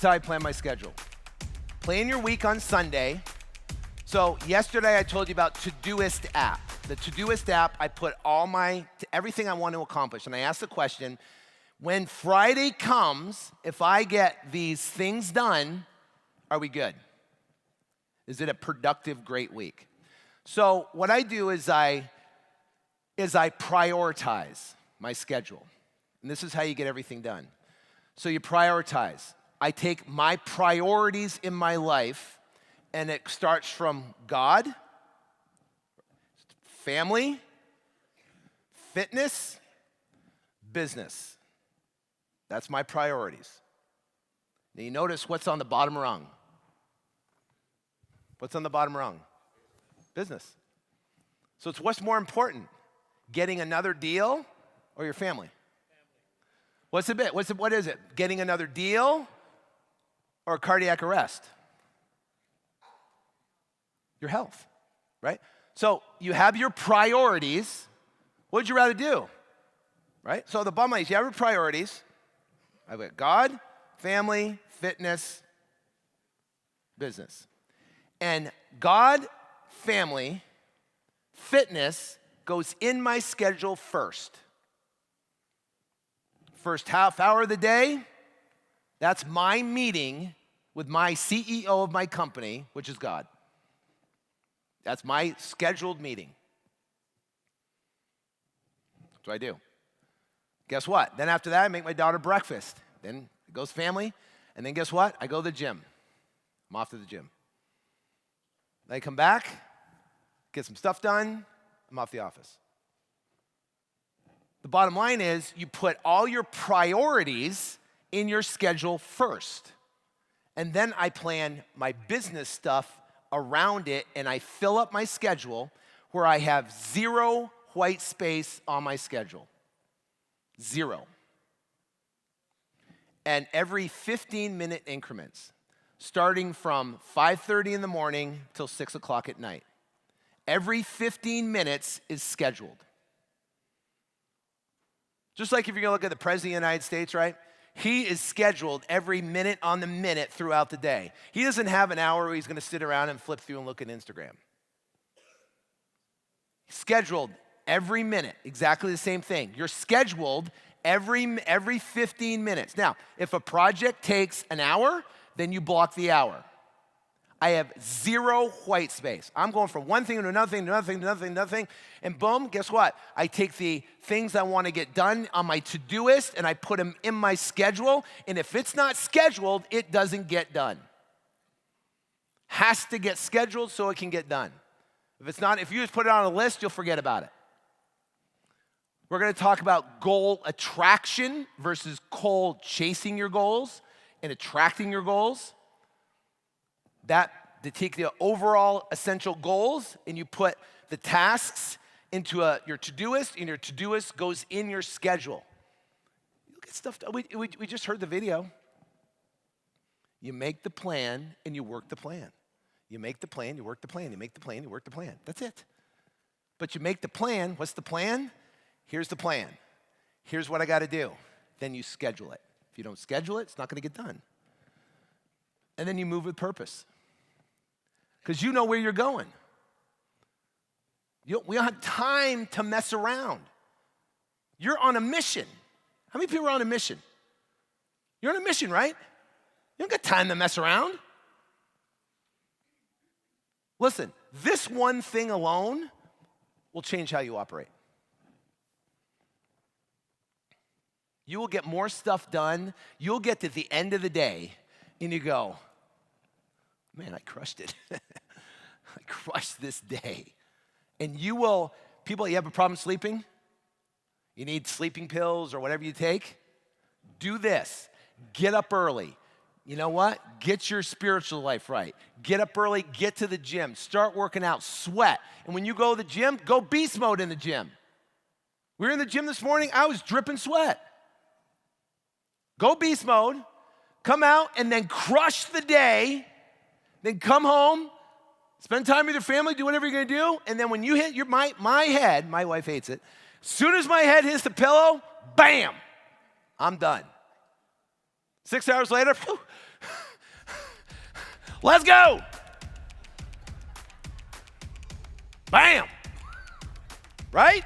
is how I plan my schedule. Plan your week on Sunday. So yesterday I told you about Todoist app. The Todoist app, I put everything I want to accomplish. And I asked the question, when Friday comes, if I get these things done, are we good? Is it a productive, great week? So what I do is I prioritize my schedule. And this is how you get everything done. So you prioritize. I take my priorities in my life, and it starts from God, family, fitness, business. That's my priorities. Now you notice what's on the bottom rung. What's on the bottom rung? Business. So it's what's more important, getting another deal or your family? What is it? Getting another deal or cardiac arrest? Your health, right? So you have your priorities. What would you rather do? Right? So the bottom line is you have your priorities. I've got God, family, fitness, business. And God, family, fitness goes in my schedule first. First half hour of the day, that's my meeting with my CEO of my company, which is God. That's my scheduled meeting. That's what I do. Guess what? Then after that, I make my daughter breakfast. Then it goes family. And then guess what? I go to the gym. I'm off to the gym. Then I come back, get some stuff done. I'm off the office. The bottom line is you put all your priorities in your schedule first. And then I plan my business stuff around it, and I fill up my schedule where I have zero white space on my schedule. Zero. And every 15-minute increments, starting from 5:30 in the morning till 6 o'clock at night. Every 15 minutes is scheduled. Just like if you're gonna look at the President of the United States, right? He is scheduled every minute on the minute throughout the day. He doesn't have an hour where he's gonna sit around and flip through and look at Instagram. Scheduled every minute, exactly the same thing. You're scheduled every 15 minutes. Now, if a project takes an hour, then you block the hour. I have zero white space. I'm going from one thing to another thing, to another thing, to another thing, to another thing, and boom, guess what? I take the things I want to get done on my Todoist and I put them in my schedule, and if it's not scheduled, it doesn't get done. Has to get scheduled so it can get done. If you just put it on a list, you'll forget about it. We're going to talk about goal attraction versus goal chasing your goals and attracting your goals. To take the overall essential goals and you put the tasks into your Todoist, and your Todoist goes in your schedule. You get stuff done. We just heard the video. You make the plan and you work the plan. You make the plan, you work the plan. You make the plan, you work the plan. That's it. But you make the plan. What's the plan? Here's the plan. Here's what I got to do. Then you schedule it. If you don't schedule it, it's not going to get done. And then you move with purpose. Because you know where you're going. We don't have time to mess around. You're on a mission. How many people are on a mission? You're on a mission, right? You don't got time to mess around. Listen, this one thing alone will change how you operate. You will get more stuff done. You'll get to the end of the day and you go, man, I crushed it. I crushed this day. And you have a problem sleeping? You need sleeping pills or whatever you take? Do this. Get up early. You know what? Get your spiritual life right. Get up early, get to the gym, start working out, sweat. And when you go to the gym, go beast mode in the gym. We were in the gym this morning, I was dripping sweat. Go beast mode, come out, and then crush the day. Then come home, spend time with your family, do whatever you're gonna do, and then when you hit my head, my wife hates it, as soon as my head hits the pillow, bam, I'm done. 6 hours later, phew, let's go. Bam. Right?